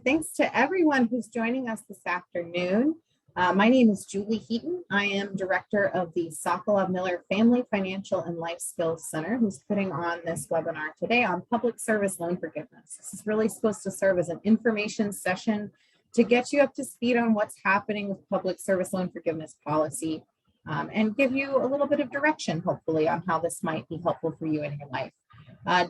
thanks to everyone who's joining us this afternoon. My name is Julie Heaton. I am director of the Sokolov-Miller Family Financial and Life Skills Center, who's putting on this webinar today on public service loan forgiveness. This is really supposed to serve as an information session to get you up to speed on what's happening with public service loan forgiveness policy and give you a little bit of direction, hopefully, on how this might be helpful for you in your life.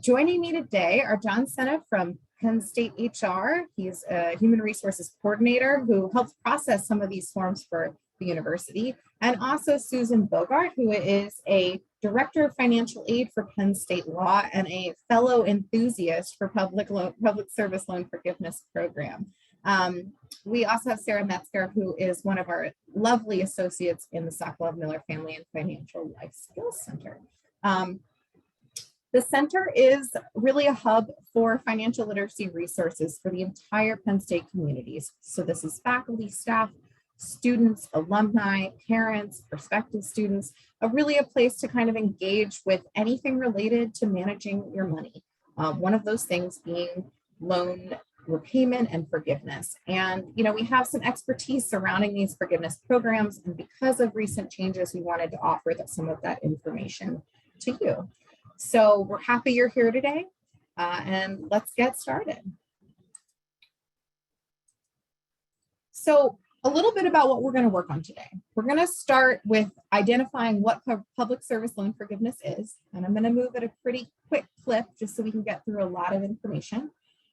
Joining me today are Sena from Penn State HR. He's a human resources coordinator who helps process some of these forms for the university, and also Susan Bogart, who is a director of financial aid for Penn State Law and a fellow enthusiast for public service loan forgiveness program. We also have Sarah Metzger, who is one of our lovely associates in the Sokolov-Miller Family and Financial Life Skills Center. The center is really a hub for financial literacy resources for the entire Penn State communities. So this is faculty, staff, students, alumni, parents, prospective students, really a place to kind of engage with anything related to managing your money. One of those things being loan repayment and forgiveness. And, we have some expertise surrounding these forgiveness programs. And because of recent changes, we wanted to offer some of that information to you. So we're happy you're here today, and let's get started. So a little bit about what we're going to work on today. We're going to start with identifying what public service loan forgiveness is, and I'm going to move at a pretty quick clip just so we can get through a lot of information.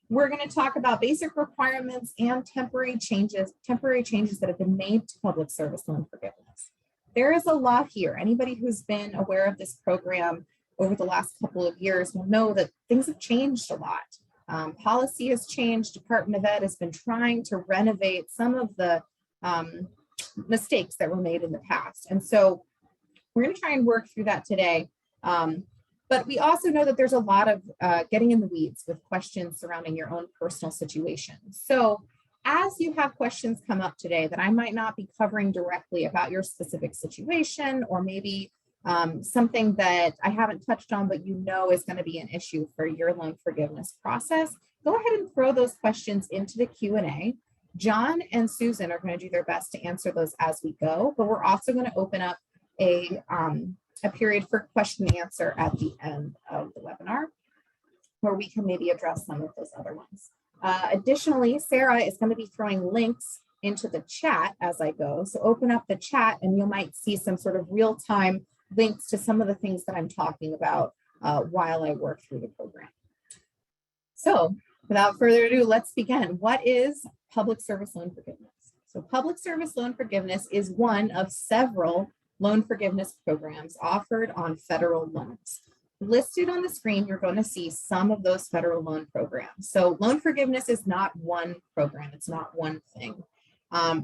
We're going to talk about basic requirements and temporary changes that have been made to public service loan forgiveness. There is a lot here. Anybody who's been aware of this program over the last couple of years will know that things have changed a lot. Policy has changed. Department of Ed has been trying to renovate some of the mistakes that were made in the past. And so we're going to try and work through that today. But we also know that there's a lot of getting in the weeds with questions surrounding your own personal situation. So as you have questions come up today that I might not be covering directly about your specific situation, or maybe something that I haven't touched on, but is going to be an issue for your loan forgiveness process, go ahead and throw those questions into the Q&A. John and Susan are going to do their best to answer those as we go, but we're also going to open up a period for question and answer at the end of the webinar, where we can maybe address some of those other ones. Additionally, Sarah is going to be throwing links into the chat as I go. So open up the chat and you might see some sort of real-time links to some of the things that I'm talking about while I work through the program. So without further ado, let's begin. What is public service loan forgiveness? So public service loan forgiveness is one of several loan forgiveness programs offered on federal loans. Listed on the screen, you're going to see some of those federal loan programs. So loan forgiveness is not one program. It's not one thing.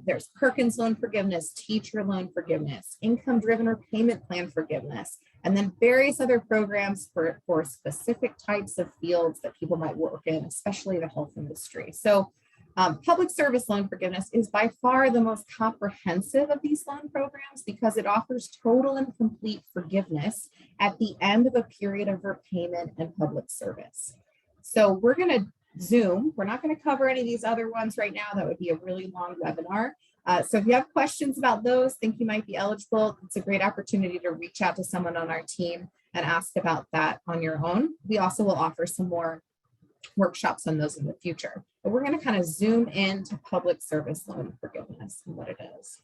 There's Perkins loan forgiveness, teacher loan forgiveness, income-driven repayment plan forgiveness, and then various other programs for specific types of fields that people might work in, especially the health industry. So public service loan forgiveness is by far the most comprehensive of these loan programs because it offers total and complete forgiveness at the end of a period of repayment and public service. So we're going to Zoom. We're not going to cover any of these other ones right now. That would be a really long webinar. So if you have questions about those, think you might be eligible, it's a great opportunity to reach out to someone on our team and ask about that on your own. We also will offer some more workshops on those in the future. But we're going to kind of zoom into public service loan forgiveness and what it is.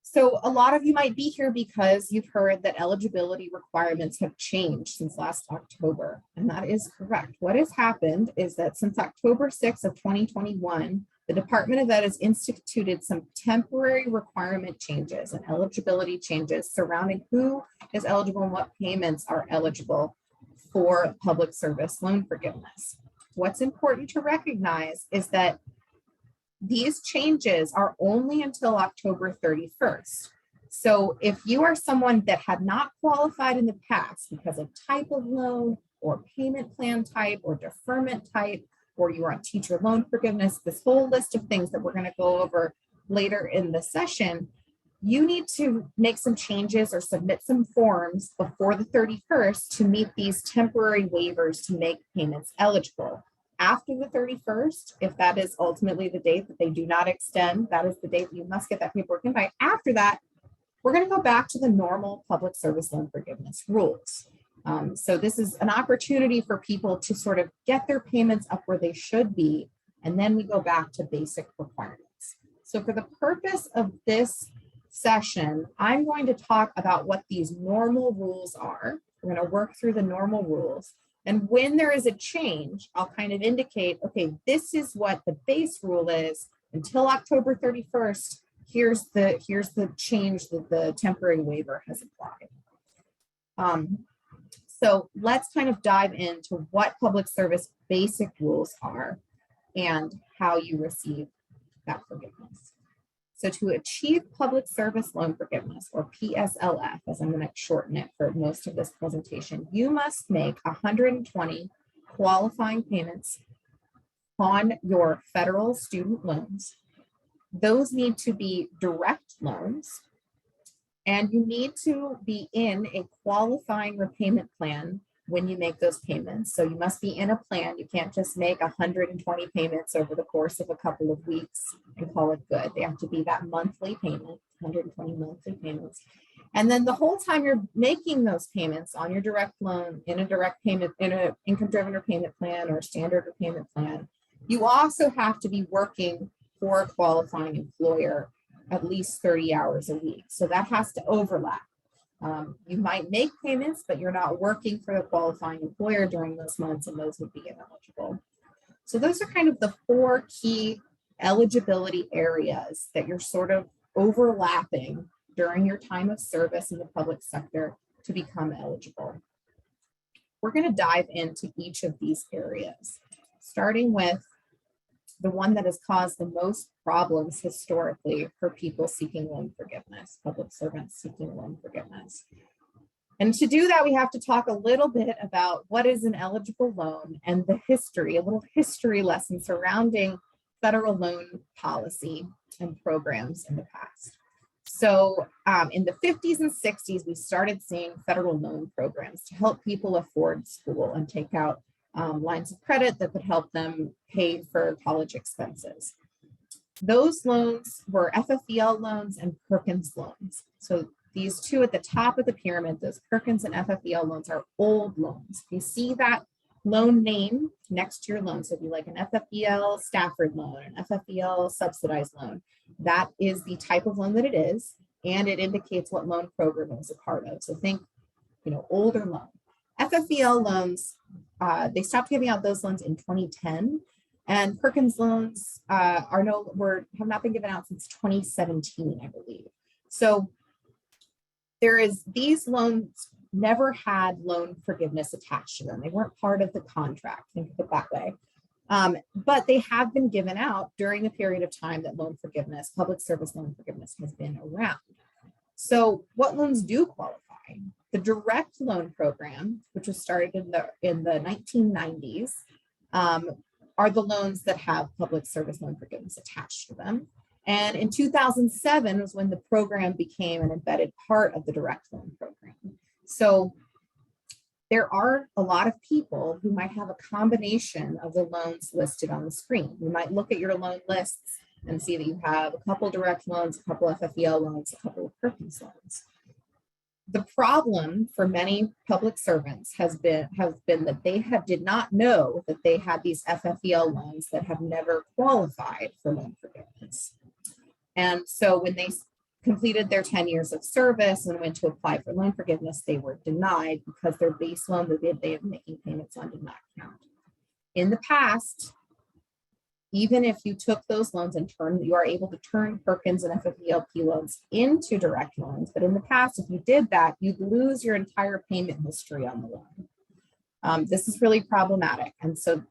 So a lot of you might be here because you've heard that eligibility requirements have changed since last October, and that is correct. What has happened is that since October 6th of 2021, the Department of Ed has instituted some temporary requirement changes and eligibility changes surrounding who is eligible and what payments are eligible for public service loan forgiveness. What's important to recognize is that these changes are only until October 31st. So if you are someone that had not qualified in the past because of type of loan or payment plan type or deferment type, or you are on teacher loan forgiveness, this whole list of things that we're going to go over later in the session, you need to make some changes or submit some forms before the 31st to meet these temporary waivers to make payments eligible. after the 31st, if that is ultimately the date that they do not extend, that is the date that you must get that paperwork in by. After that, we're going to go back to the normal public service loan forgiveness rules. So this is an opportunity for people to sort of get their payments up where they should be, and then we go back to basic requirements. So for the purpose of this session, I'm going to talk about what these normal rules are. We're going to work through the normal rules. And when there is a change, I'll kind of indicate, okay, this is what the base rule is until October 31st. Here's the change that the temporary waiver has applied. So let's kind of dive into what public service basic rules are and how you receive that forgiveness. So to achieve public service loan forgiveness, or PSLF, as I'm going to shorten it for most of this presentation, you must make 120 qualifying payments on your federal student loans. Those need to be direct loans, and you need to be in a qualifying repayment plan when you make those payments. So you must be in a plan. You can't just make 120 payments over the course of a couple of weeks and call it good. They have to be that monthly payment, 120 monthly payments. And then the whole time you're making those payments on your direct loan, in a direct payment, in an income-driven repayment plan or standard repayment plan, you also have to be working for a qualifying employer at least 30 hours a week. So that has to overlap. You might make payments, but you're not working for the qualifying employer during those months, and those would be ineligible. So those are kind of the 4 key eligibility areas that you're sort of overlapping during your time of service in the public sector to become eligible. We're going to dive into each of these areas, starting with the one that has caused the most problems historically for people seeking loan forgiveness, public servants seeking loan forgiveness. And to do that, we have to talk a little bit about what is an eligible loan and the history, a little history lesson surrounding federal loan policy and programs in the past. So in the 50s and 60s, we started seeing federal loan programs to help people afford school and take out lines of credit that could help them pay for college expenses. Those loans were FFEL loans and Perkins loans. So these two at the top of the pyramid, those Perkins and FFEL loans, are old loans. You see that loan name next to your loan. So if you like an FFEL Stafford loan, an FFEL subsidized loan, that is the type of loan that it is, and it indicates what loan program it was a part of. So think, older loan. FFEL loans, they stopped giving out those loans in 2010, and Perkins loans have not been given out since 2017, I believe. So these loans never had loan forgiveness attached to them. They weren't part of the contract, think of it that way. But they have been given out during the period of time that loan forgiveness, public service loan forgiveness, has been around. So what loans do qualify? The direct loan program, which was started in the 1990s, are the loans that have public service loan forgiveness attached to them. And in 2007 was when the program became an embedded part of the direct loan program. So there are a lot of people who might have a combination of the loans listed on the screen. You might look at your loan lists and see that you have a couple direct loans, a couple FFEL loans, a couple of Perkins loans. The problem for many public servants has been that they did not know that they had these FFEL loans that have never qualified for loan forgiveness. And so when they completed their 10 years of service and went to apply for loan forgiveness, they were denied because their base loan that they had been making payments on did not count. In the past, even if you took those loans and you are able to turn Perkins and FFELP loans into direct loans. But in the past, if you did that, you'd lose your entire payment history on the loan. This is really problematic. And so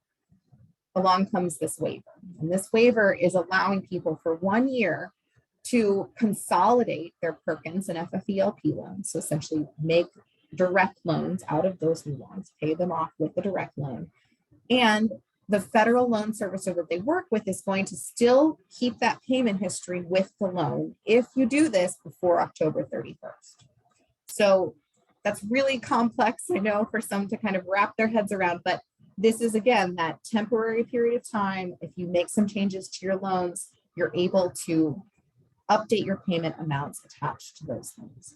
along comes this waiver. And this waiver is allowing people for 1 year to consolidate their Perkins and FFELP loans. So essentially make direct loans out of those new loans, pay them off with the direct loan. And the federal loan servicer that they work with is going to still keep that payment history with the loan if you do this before October 31st. So that's really complex, I know, for some to kind of wrap their heads around, but This is, again, that temporary period of time. If you make some changes to your loans, you're able to update your payment amounts attached to those loans.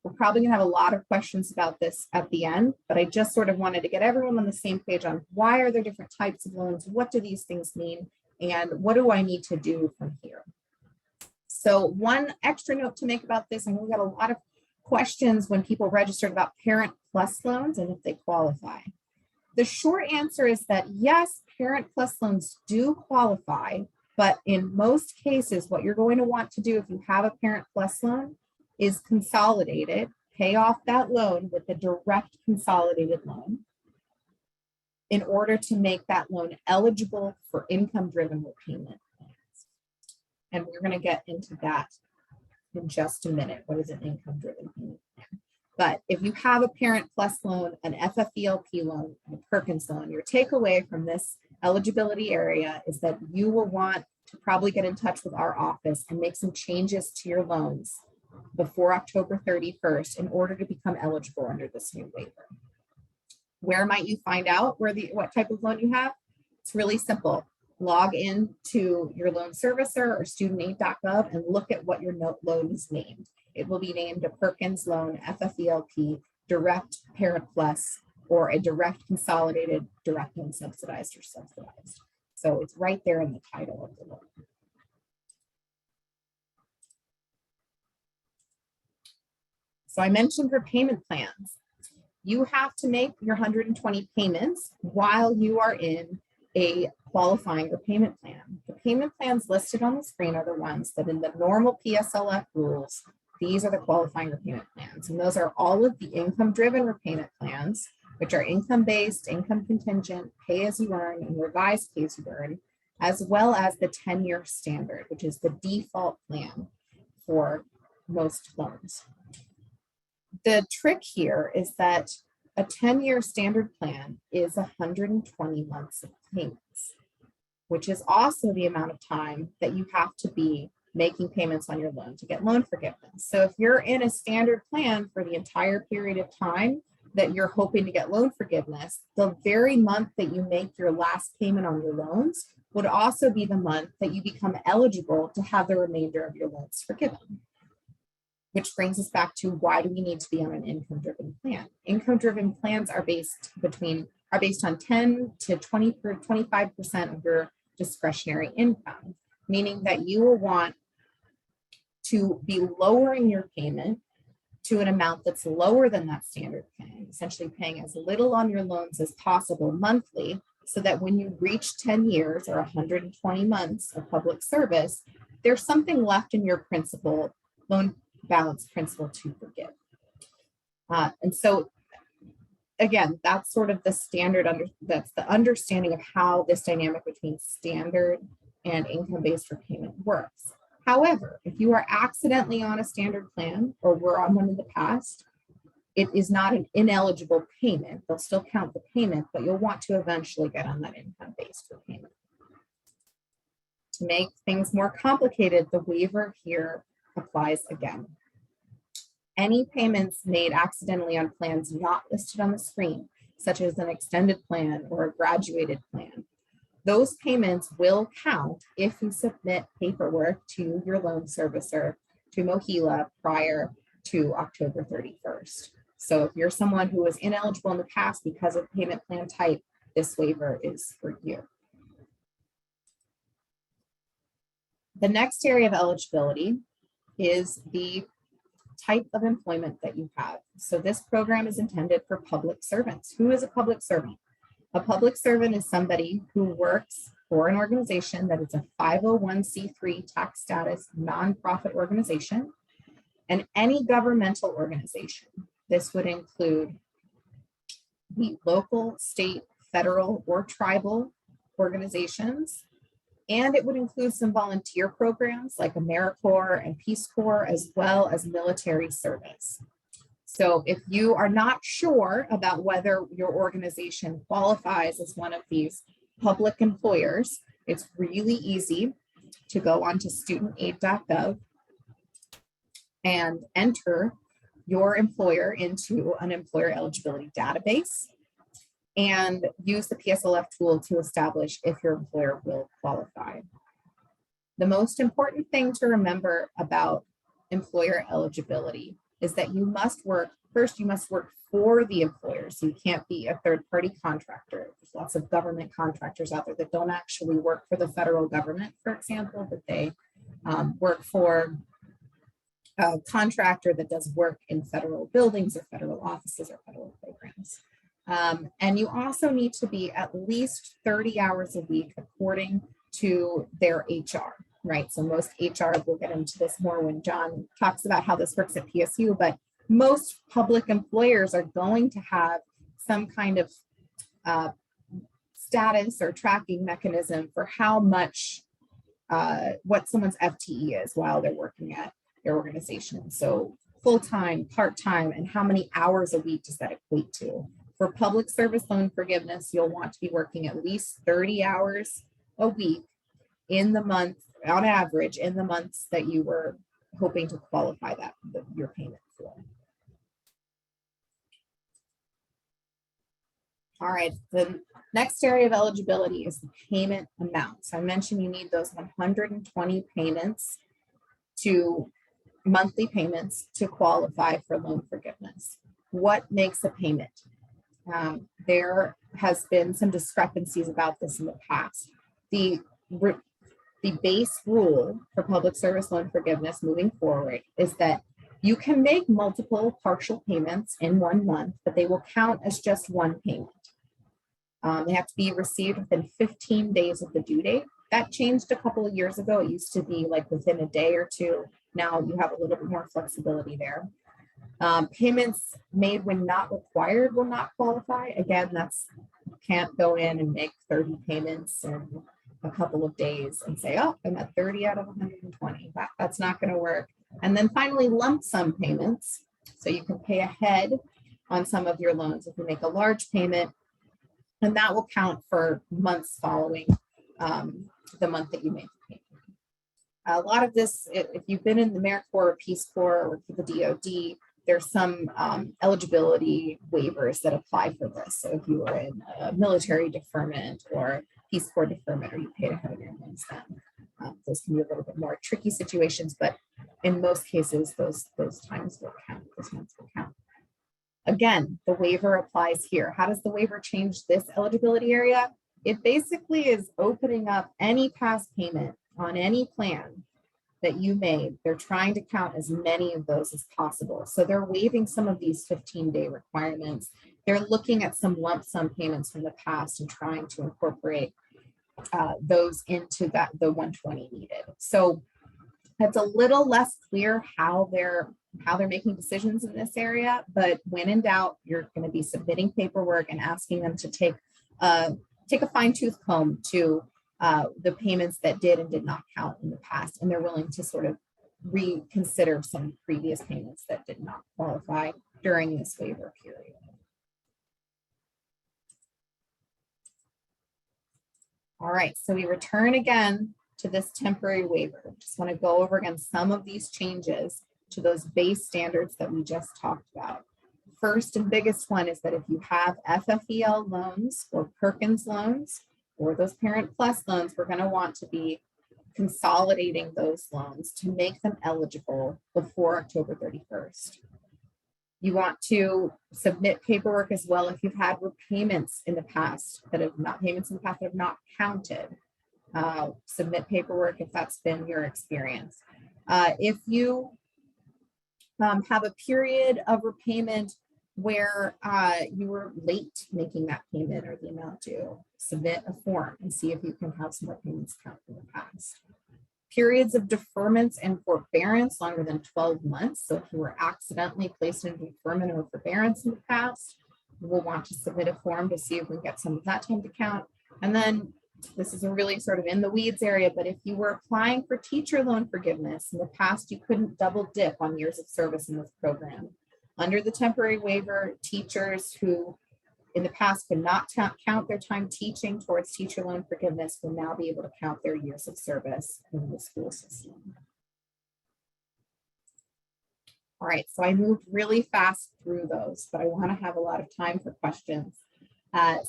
We're probably going to have a lot of questions about this at the end, but I just sort of wanted to get everyone on the same page on why are there different types of loans, what do these things mean, and what do I need to do from here? So one extra note to make about this, and we got a lot of questions when people registered about Parent Plus loans and if they qualify. The short answer is that yes, Parent Plus loans do qualify, but in most cases, what you're going to want to do if you have a Parent Plus loan is consolidate it, pay off that loan with a direct consolidated loan in order to make that loan eligible for income-driven repayment plans. And we're going to get into that in just a minute. What is an income-driven payment plan? But if you have a Parent Plus loan, an FFELP loan, and a Perkins loan, your takeaway from this eligibility area is that you will want to probably get in touch with our office and make some changes to your loans before October 31st in order to become eligible under this new waiver. Where might you find out what type of loan you have? It's really simple. Log in to your loan servicer or studentaid.gov and look at what your loan is named. It will be named a Perkins loan, FFELP, direct Parent Plus, or a direct consolidated, direct unsubsidized or subsidized. So it's right there in the title of the loan. So I mentioned repayment plans. You have to make your 120 payments while you are in a qualifying repayment plan. The payment plans listed on the screen are the ones that in the normal PSLF rules, these are the qualifying repayment plans. And those are all of the income-driven repayment plans, which are income-based, income contingent, pay-as-you-earn, and revised pay-as-you-earn, as well as the 10-year standard, which is the default plan for most loans. The trick here is that a 10-year standard plan is 120 months of payments, which is also the amount of time that you have to be making payments on your loan to get loan forgiveness. So if you're in a standard plan for the entire period of time that you're hoping to get loan forgiveness, the very month that you make your last payment on your loans would also be the month that you become eligible to have the remainder of your loans forgiven. Which brings us back to why do we need to be on an income-driven plan? Income-driven plans are based on 10 to 25% of your discretionary income, meaning that you will want to be lowering your payment to an amount that's lower than that standard plan, essentially paying as little on your loans as possible monthly, so that when you reach 10 years or 120 months of public service, there's something left in your principal loan balance principal to forgive. And so again, that's sort of the standard, that's the understanding of how this dynamic between standard and income-based repayment works. However, if you are accidentally on a standard plan or were on one in the past, it is not an ineligible payment. They'll still count the payment, but you'll want to eventually get on that income-based repayment. To make things more complicated, the waiver here applies again. Any payments made accidentally on plans not listed on the screen, such as an extended plan or a graduated plan, those payments will count if you submit paperwork to your loan servicer, to MOHELA, prior to October 31st. So if you're someone who was ineligible in the past because of payment plan type, this waiver is for you. The next area of eligibility is the type of employment that you have. So this program is intended for public servants. Who is a public servant? A public servant is somebody who works for an organization that is a 501c3 tax status nonprofit organization, and any governmental organization. This would include the local, state, federal, or tribal organizations. And it would include some volunteer programs like AmeriCorps and Peace Corps, as well as military service. So if you are not sure about whether your organization qualifies as one of these public employers, it's really easy to go onto studentaid.gov and enter your employer into an employer eligibility database. and use the PSLF tool to establish if your employer will qualify. The most important thing to remember about employer eligibility is that you must work, first you must work for the employer. So you can't be a third-party contractor. There's lots of government contractors out there that don't actually work for the federal government, for example, but they work for a contractor that does work in federal buildings or federal offices or federal programs. And you also need to be at least 30 hours a week according to their HR, right? So most HR, we'll get into this more when John talks about how this works at PSU, but most public employers are going to have some kind of status or tracking mechanism for how much, what someone's FTE is while they're working at their organization. So full-time, part-time, and how many hours a week does that equate to? For public service loan forgiveness, you'll want to be working at least 30 hours a week in the month, on average, in the months that you were hoping to qualify your payment for. All right, the next area of eligibility is the payment amount. So I mentioned you need those 120 payments to monthly payments to qualify for loan forgiveness. What makes a payment? There has been some discrepancies about this in the past. The base rule for public service loan forgiveness moving forward is that you can make multiple partial payments in 1 month, but they will count as just one payment. They have to be received within 15 days of the due date. That changed a couple of years ago. It used to be like within a day or two. Now you have a little bit more flexibility there. Payments made when not required will not qualify. Again, you can't go in and make 30 payments in a couple of days and say, oh, I'm at 30 out of 120. That's not going to work. And then finally, lump sum payments. So you can pay ahead on some of your loans if you make a large payment, and that will count for months following the month that you made the payment. A lot of this, if you've been in the AmeriCorps or Peace Corps or the DoD, there's some eligibility waivers that apply for this. So if you were in a military deferment or Peace Corps deferment, or you paid ahead of your loans, then those can be a little bit more tricky situations, but in most cases, those times will count, those months will count. Again, the waiver applies here. How does the waiver change this eligibility area? It basically is opening up any past payment on any plan that you made. They're trying to count as many of those as possible. So they're waiving some of these 15-day requirements. They're looking at some lump sum payments from the past and trying to incorporate those into the 120 needed. So it's a little less clear how they're making decisions in this area, but when in doubt, you're going to be submitting paperwork and asking them to take a fine-tooth comb to the payments that did and did not count in the past, and they're willing to sort of reconsider some previous payments that did not qualify during this waiver period. All right, so we return again to this temporary waiver. Just want to go over again some of these changes to those base standards that we just talked about. First and biggest one is that if you have FFEL loans or Perkins loans or those Parent Plus loans, we're going to want to be consolidating those loans to make them eligible before October 31st. You want to submit paperwork as well if you've had repayments in the past that have not counted. Submit paperwork if that's been your experience. If you have a period of repayment where you were late making that payment or the amount due, submit a form and see if you can have some repayments count from the past. Periods of deferments and forbearance longer than 12 months. So if you were accidentally placed in deferment or forbearance in the past, we'll want to submit a form to see if we can get some of that time to count. And then this is a really sort of in the weeds area, but if you were applying for teacher loan forgiveness in the past, you couldn't double dip on years of service in this program. Under the temporary waiver, teachers who in the past could not count their time teaching towards teacher loan forgiveness will now be able to count their years of service in the school system. All right, so I moved really fast through those, but I want to have a lot of time for questions.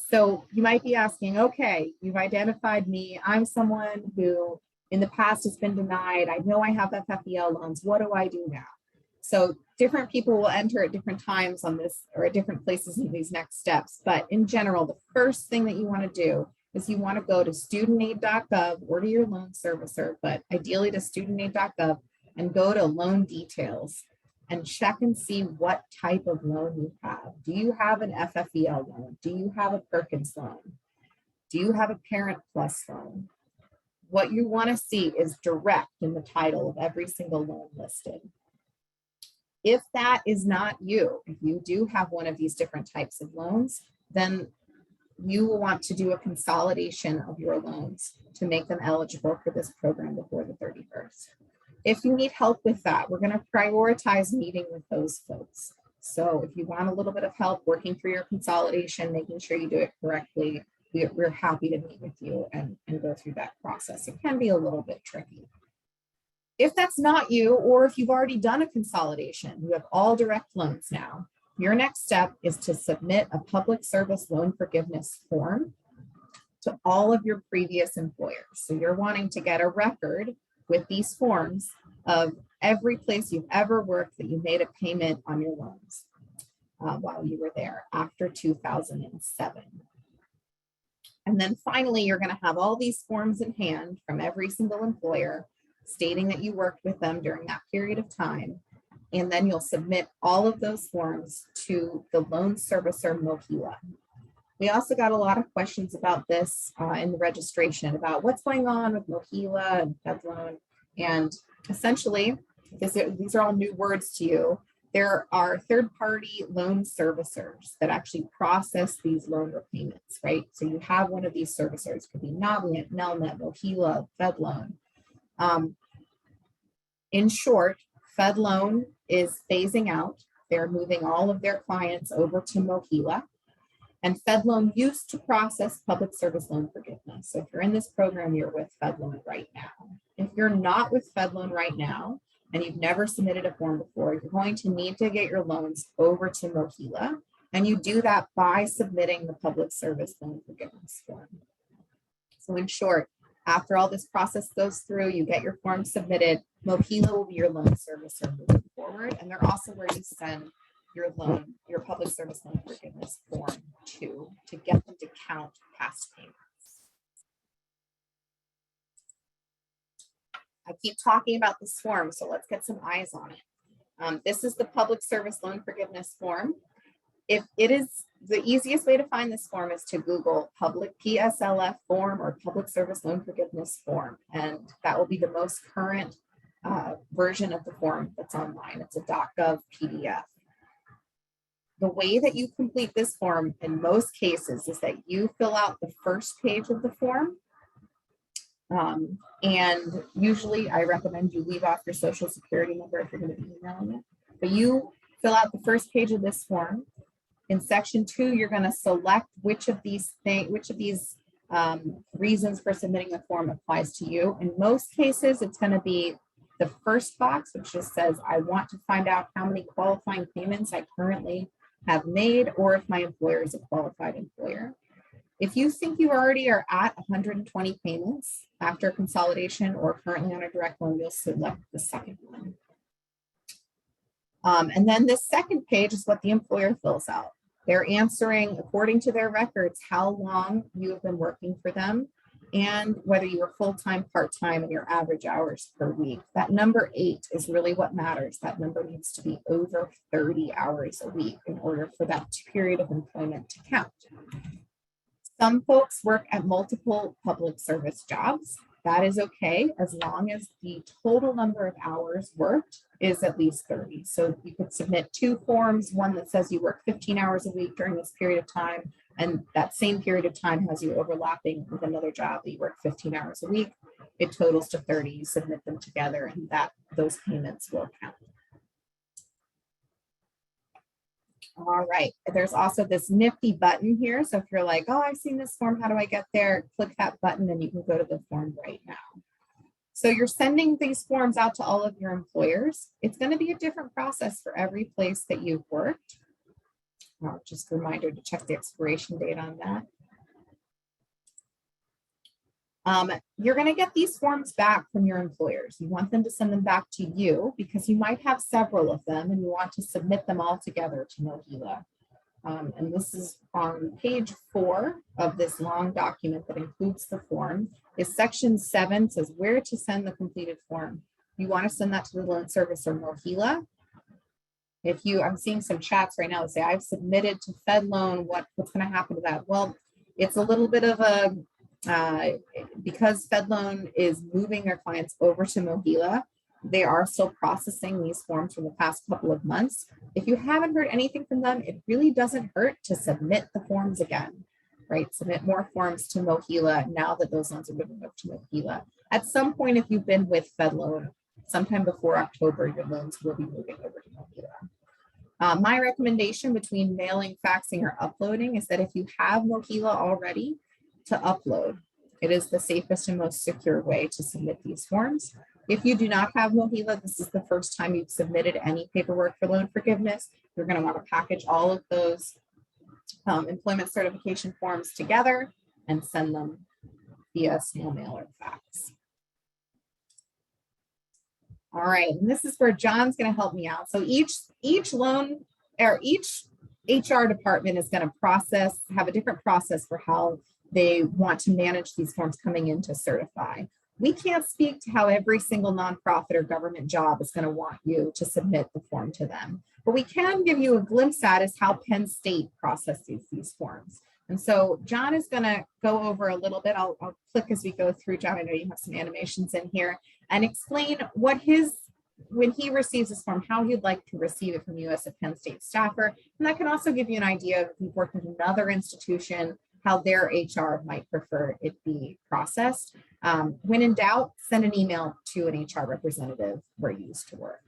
So you might be asking, okay, you've identified me. I'm someone who in the past has been denied. I know I have FFEL loans. What do I do now? So different people will enter at different times on this or at different places in these next steps. But in general, the first thing that you want to do is you want to go to studentaid.gov or to your loan servicer, but ideally to studentaid.gov, and go to loan details and check and see what type of loan you have. Do you have an FFEL loan? Do you have a Perkins loan? Do you have a Parent Plus loan? What you want to see is direct in the title of every single loan listed. If that is not you, if you do have one of these different types of loans, then you will want to do a consolidation of your loans to make them eligible for this program before the 31st. If you need help with that, we're going to prioritize meeting with those folks. So if you want a little bit of help working through your consolidation, making sure you do it correctly, we're happy to meet with you and go through that process. It can be a little bit tricky. If that's not you, or if you've already done a consolidation, you have all direct loans now, your next step is to submit a public service loan forgiveness form to all of your previous employers. So you're wanting to get a record with these forms of every place you've ever worked that you made a payment on your loans while you were there after 2007. And then finally, you're going to have all these forms in hand from every single employer stating that you worked with them during that period of time. And then you'll submit all of those forms to the loan servicer, MOHELA. We also got a lot of questions about this in the registration about what's going on with MOHELA and FedLoan. And essentially, these are all new words to you. There are third-party loan servicers that actually process these loan repayments, right? So you have one of these servicers, it could be Navient, Nelnet, MOHELA, FedLoan. In short, FedLoan is phasing out. They're moving all of their clients over to MOHELA. And FedLoan used to process public service loan forgiveness. So if you're in this program, you're with FedLoan right now. If you're not with FedLoan right now, and you've never submitted a form before, you're going to need to get your loans over to MOHELA. And you do that by submitting the public service loan forgiveness form. So in short, after all this process goes through, you get your form submitted, MOHELA will be your loan servicer moving forward. And they're also where you send your loan, your public service loan forgiveness form to get them to count past payments. I keep talking about this form, so let's get some eyes on it. This is the public service loan forgiveness form. If it is, the easiest way to find this form is to Google public PSLF form or public service loan forgiveness form, and that will be the most current version of the form that's online. It's a .gov PDF. The way that you complete this form in most cases is that you fill out the first page of the form. And usually I recommend you leave off your social security number if you're going to be emailing it. But you fill out the first page of this form. In section 2, you're going to select which of these reasons for submitting the form applies to you. In most cases, it's going to be the first box, which just says, I want to find out how many qualifying payments I currently have made, or if my employer is a qualified employer. If you think you already are at 120 payments after consolidation or currently on a direct loan, you'll select the second one. And then this second page is what the employer fills out. They're answering, according to their records, how long you have been working for them and whether you are full-time, part-time, and your average hours per week. That number 8 is really what matters. That number needs to be over 30 hours a week in order for that period of employment to count. Some folks work at multiple public service jobs. That is okay as long as the total number of hours worked is at least 30. So you could submit 2 forms, one that says you work 15 hours a week during this period of time, and that same period of time has you overlapping with another job that you work 15 hours a week. It totals to 30. You submit them together, and those payments will count. All right, there's also this nifty button here. So if you're like, oh, I've seen this form, how do I get there? Click that button and you can go to the form right now. So you're sending these forms out to all of your employers. It's going to be a different process for every place that you've worked. Just a reminder to check the expiration date on that. You're going to get these forms back from your employers. You want them to send them back to you because you might have several of them and you want to submit them all together to MOHELA. And this is on page 4 of this long document that includes the form. Is section 7 says where to send the completed form. You want to send that to the loan servicer MOHELA. If you, I'm seeing some chats right now that say I've submitted to FedLoan, what's going to happen to that? Well, it's a little bit of a because FedLoan is moving their clients over to MOHELA, they are still processing these forms from the past couple of months. If you haven't heard anything from them, it really doesn't hurt to submit the forms again, right? Submit more forms to MOHELA now that those loans are moving over to MOHELA. At some point, if you've been with FedLoan, sometime before October, your loans will be moving over to MOHELA. My recommendation between mailing, faxing, or uploading is that if you have MOHELA already, to upload. It is the safest and most secure way to submit these forms. If you do not have MOHELA, this is the first time you've submitted any paperwork for loan forgiveness. You're going to want to package all of those employment certification forms together and send them via snail mail or fax. All right, and this is where John's going to help me out. So each loan or each HR department is going to have a different process for how they want to manage these forms coming in to certify. We can't speak to how every single nonprofit or government job is going to want you to submit the form to them, but we can give you a glimpse at is how Penn State processes these forms. And so John is going to go over a little bit. I'll click as we go through. John, I know you have some animations in here, and explain what when he receives this form, how he'd like to receive it from you as a Penn State staffer. And that can also give you an idea of if you've worked with another institution, how their HR might prefer it be processed. When in doubt, send an email to an HR representative where you used to work.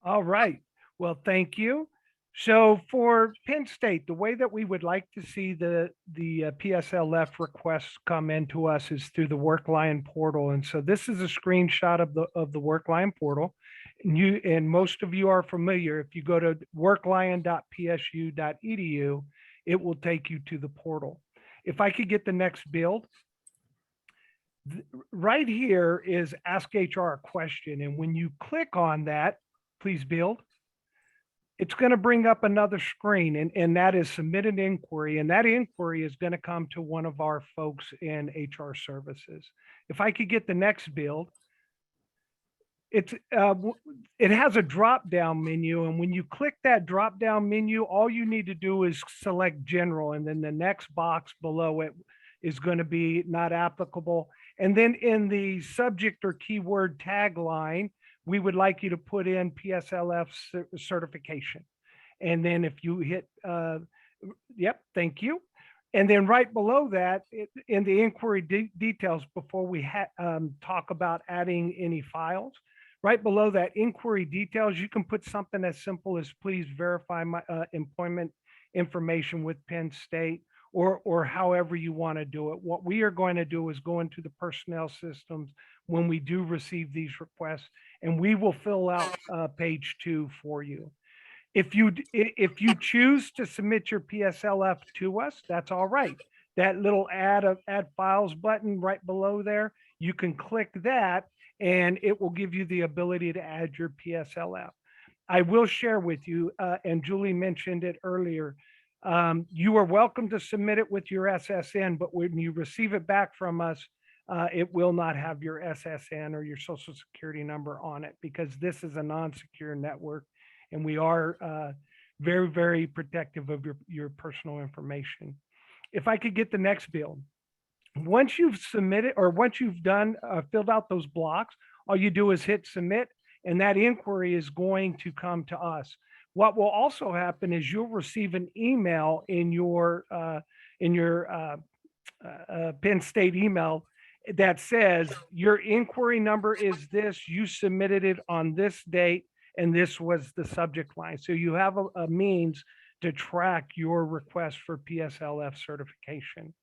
All right. Well, thank you. So for Penn State, the way that we would like to see the PSLF requests come into us is through the WorkLion portal. And so this is a screenshot of the WorkLion portal. And most of you are familiar. If you go to worklion.psu.edu, it will take you to the portal. If I could get the next build. Right here is Ask HR a Question. And when you click on that, please build, it's going to bring up another screen, and that is Submit an Inquiry. And that inquiry is going to come to one of our folks in HR services. If I could get the next build, it has a drop-down menu, and when you click that drop-down menu, all you need to do is select General, and then the next box below it is going to be Not Applicable. And then in the subject or keyword tagline, we would like you to put in PSLF certification. And then if you hit, yep, thank you. And then right below that, in the inquiry details, before we talk about adding any files, right below that inquiry details, you can put something as simple as please verify my employment information with Penn State, or however you want to do it. What we are going to do is go into the personnel systems when we do receive these requests, and we will fill out page 2 for you. If you choose to submit your PSLF to us, that's all right. That little add files button right below there, you can click that and it will give you the ability to add your PSLF. I will share with you, and Julie mentioned it earlier, you are welcome to submit it with your SSN, but when you receive it back from us, it will not have your SSN or your social security number on it, because this is a non-secure network and we are very, very protective of your personal information. If I could get the next build. Once you've submitted, or once you've done filled out those blocks, all you do is hit submit, and that inquiry is going to come to us. What will also happen is you'll receive an email in your Penn State email that says your inquiry number is this, you submitted it on this date, and this was the subject line. So you have a means to track your request for PSLF certification.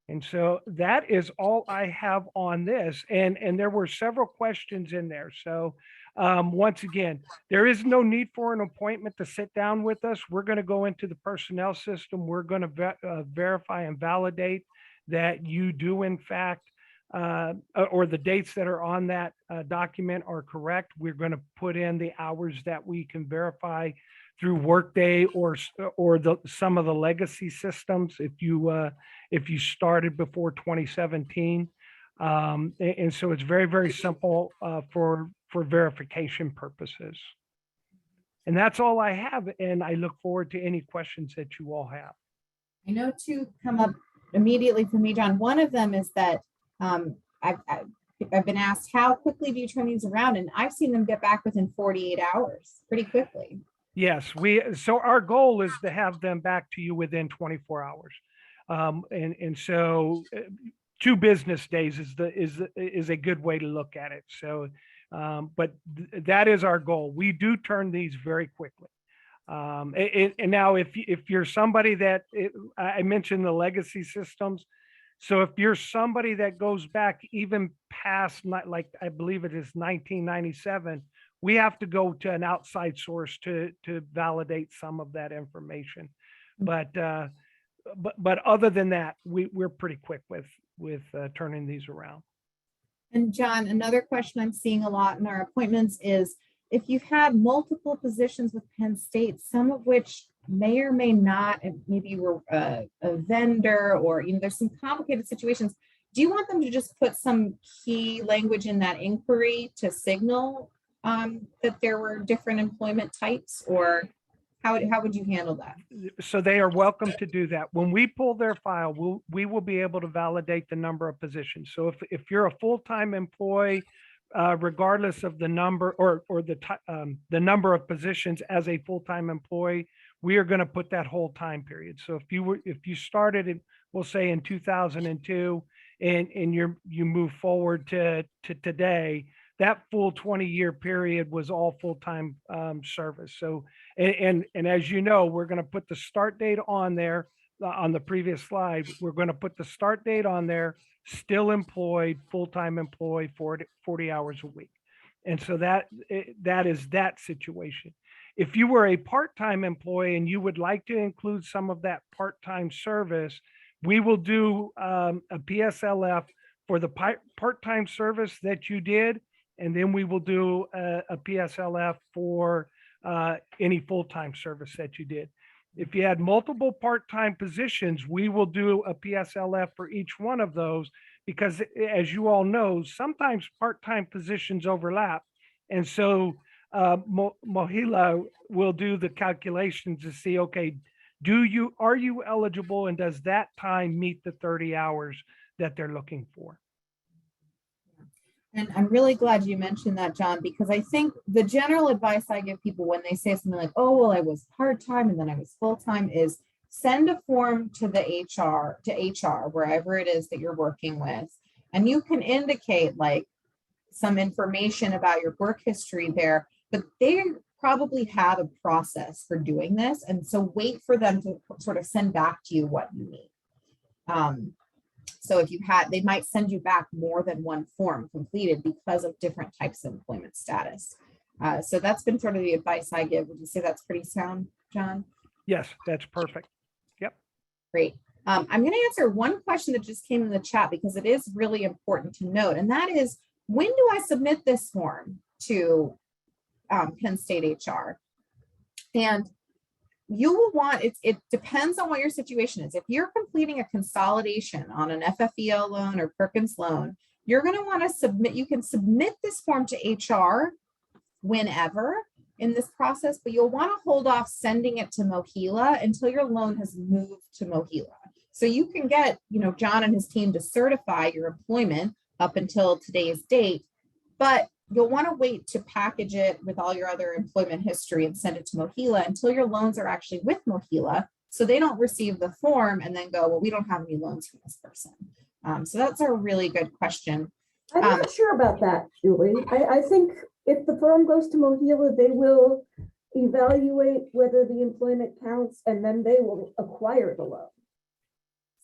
And so that is all I have on this. And there were several questions in there. So once again, there is no need for an appointment to sit down with us. We're going to go into the personnel system. We're going to verify and validate that you do, in fact, or the dates that are on that document are correct. We're going to put in the hours that we can verify through Workday or some of the legacy systems if you started before 2017. And so it's very, very simple for verification purposes. And that's all I have. And I look forward to any questions that you all have. I know two come up immediately for me, John. One of them is that I've been asked, how quickly do you turn these around? And I've seen them get back within 48 hours, pretty quickly. Yes, so our goal is to have them back to you within 24 hours. And so 2 business days is a good way to look at it. So, but that is our goal. We do turn these very quickly. And now if you're somebody that I mentioned the legacy systems. So if you're somebody that goes back even past, like I believe it is 1997, we have to go to an outside source to validate some of that information. But other than that, we're pretty quick with turning these around. And John, another question I'm seeing a lot in our appointments is if you've had multiple positions with Penn State, some of which may or may not, maybe you were a vendor or there's some complicated situations. Do you want them to just put some key language in that inquiry to signal that there were different employment types, or how would you handle that? So they are welcome to do that. When we pull their file, we will be able to validate the number of positions. So if you're a full-time employee, regardless of the number or the number of positions as a full-time employee, we are going to put that whole time period. So if you started in, we'll say in 2002 and you move forward to today, that full 20-year period was all full-time service. So, and as you know, we're going to put the start date on there on the previous slide. We're going to put the start date on there, still employed, full-time employee, 40 hours a week. And so that is that situation. If you were a part-time employee and you would like to include some of that part-time service, we will do a PSLF for the part-time service that you did. And then we will do a PSLF for any full-time service that you did. If you had multiple part-time positions, we will do a PSLF for each one of those, because as you all know, sometimes part-time positions overlap. And so Mohila will do the calculations to see, okay, are you eligible, and does that time meet the 30 hours that they're looking for? And I'm really glad you mentioned that, John, because I think the general advice I give people when they say something like, oh, well, I was part-time and then I was full-time, is send a form to the HR, wherever it is that you're working with. And you can indicate like some information about your work history there, but they probably have a process for doing this. And so wait for them to sort of send back to you what you need. So if they might send you back more than one form completed because of different types of employment status. So that's been sort of the advice I give. Would you say that's pretty sound, John? Yes, that's perfect. Yep. Great. I'm going to answer one question that just came in the chat because it is really important to note. And that is, when do I submit this form to Penn State HR? And you will want, it depends on what your situation is. If you're completing a consolidation on an FFEL loan or Perkins loan, you're going to want to submit, you can submit this form to HR whenever in this process, but you'll want to hold off sending it to Mohila until your loan has moved to Mohila. So you can get, John and his team to certify your employment up until today's date, but you'll want to wait to package it with all your other employment history and send it to Mohila until your loans are actually with Mohila, so they don't receive the form and then go, well, we don't have any loans from this person. So that's a really good question. I'm not sure about that, Julie. I think if the form goes to Mohila, they will evaluate whether the employment counts, and then they will acquire the loan.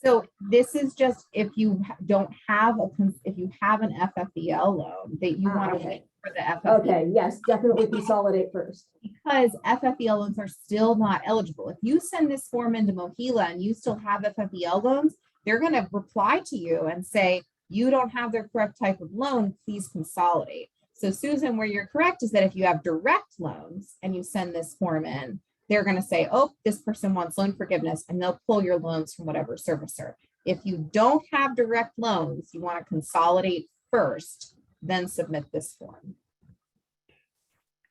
So this is just if you don't have if you have an FFEL loan that you want to Okay. wait for the FFEL. Okay, yes, definitely consolidate first. Because FFEL loans are still not eligible. If you send this form into Mohila and you still have FFEL loans, they're going to reply to you and say, you don't have the correct type of loan, please consolidate. So Susan, where you're correct is that if you have direct loans and you send this form in, they're going to say, oh, this person wants loan forgiveness, and they'll pull your loans from whatever servicer. If you don't have direct loans, you want to consolidate first, then submit this form.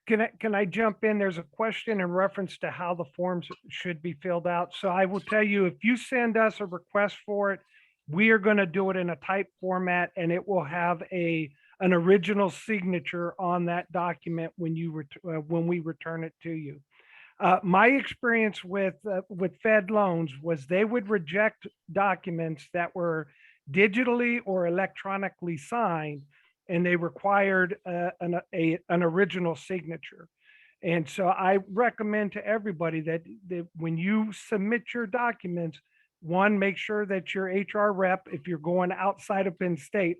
Can I jump in? There's a question in reference to how the forms should be filled out. So I will tell you, if you send us a request for it, we are going to do it in a type format, and it will have an original signature on that document when we return it to you. My experience with Fed loans was they would reject documents that were digitally or electronically signed, and they required an original signature. And so I recommend to everybody that when you submit your documents, one, make sure that your HR rep, if you're going outside of Penn State,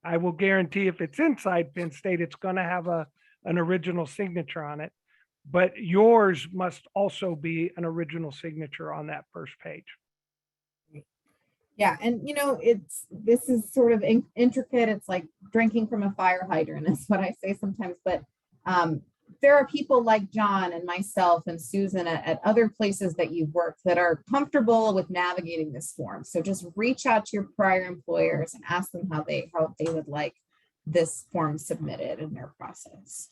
I will guarantee if it's inside Penn State, it's going to have an original signature on it. But yours must also be an original signature on that first page. Yeah, and this is sort of intricate. It's like drinking from a fire hydrant is what I say sometimes. But there are people like John and myself and Susan at other places that you've worked that are comfortable with navigating this form. So just reach out to your prior employers and ask them how they would like this form submitted in their process.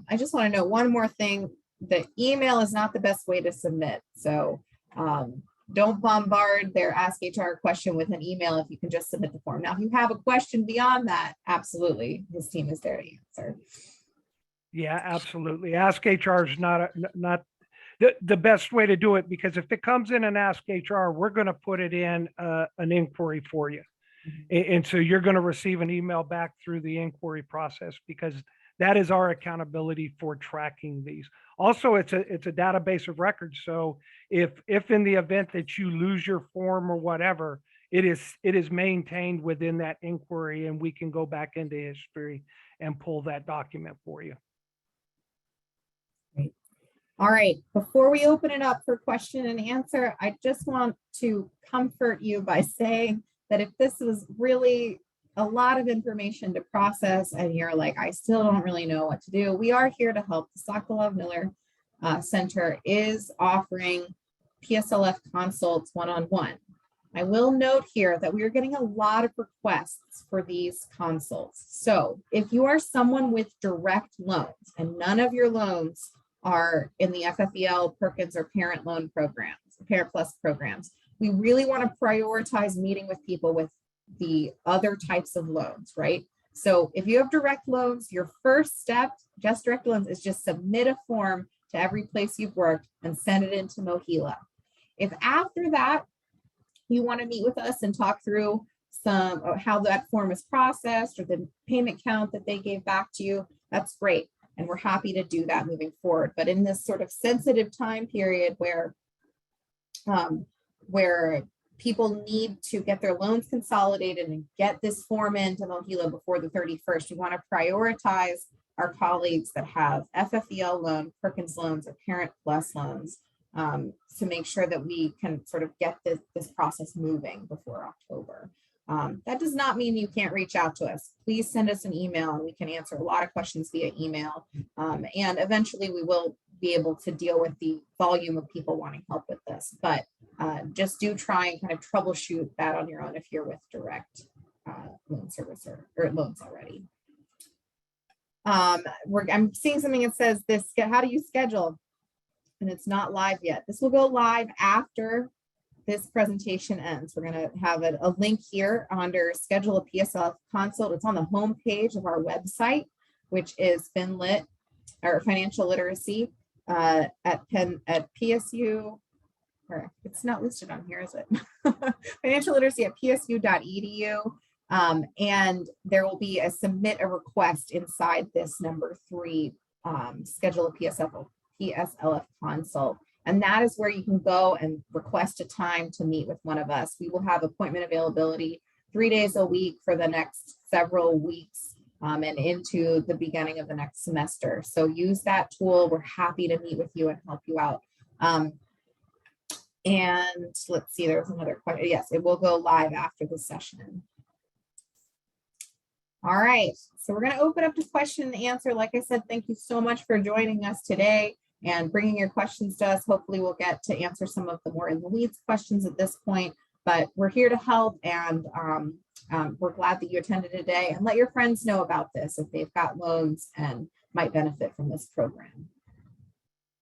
I just want to note one more thing. The email is not the best way to submit. So don't bombard their Ask HR question with an email if you can just submit the form. Now, if you have a question beyond that, absolutely, his team is there to answer. Yeah, absolutely. Ask HR is not the best way to do it, because if it comes in and Ask HR, we're going to put it in an inquiry for you. Mm-hmm. And so you're going to receive an email back through the inquiry process, because that is our accountability for tracking these. Also, it's a database of records. So if in the event that you lose your form or whatever, it is maintained within that inquiry, and we can go back into history and pull that document for you. Great. All right, before we open it up for question and answer, I just want to comfort you by saying that if this was really a lot of information to process and you're like, I still don't really know what to do, we are here to help. The Sokolov-Miller Center is offering PSLF consults one-on-one. I will note here that we are getting a lot of requests for these consults. So if you are someone with direct loans and none of your loans are in the FFEL, Perkins, or Parent Loan programs, Parent Plus programs, we really want to prioritize meeting with people with the other types of loans, right? So if you have direct loans, your first step, just direct loans, is just submit a form to every place you've worked and send it into Mohila. If after that, you want to meet with us and talk through how that form is processed or the payment count that they gave back to you, that's great. And we're happy to do that moving forward. But in this sort of sensitive time period where people need to get their loans consolidated and get this form into Mohila before the 31st, we want to prioritize our colleagues that have FFEL loan, Perkins loans, or Parent Plus loans to make sure that we can sort of get this process moving before October. That does not mean you can't reach out to us. Please send us an email and we can answer a lot of questions via email. And eventually we will be able to deal with the volume of people wanting help with this. But just do try and kind of troubleshoot that on your own if you're with direct loan servicer or loans already. I'm seeing something that says this, how do you schedule? And it's not live yet. This will go live after this presentation ends. We're going to have a link here under schedule a PSLF consult. It's on the home page of our website, which is FinLit or Financial Literacy at Penn at PSU. Or it's not listed on here, is it? Financial Literacy at psu.edu. And there will be a submit a request inside this number 3, schedule a PSLF consult. And that is where you can go and request a time to meet with one of us. We will have appointment availability 3 days a week for the next several weeks and into the beginning of the next semester. So use that tool. We're happy to meet with you and help you out. And let's see, there was another question. Yes, it will go live after the session. All right, so we're going to open up to question and answer. Like I said, thank you so much for joining us today and bringing your questions to us. Hopefully we'll get to answer some of the more in the weeds questions at this point, but we're here to help, and we're glad that you attended today, and let your friends know about this if they've got loans and might benefit from this program.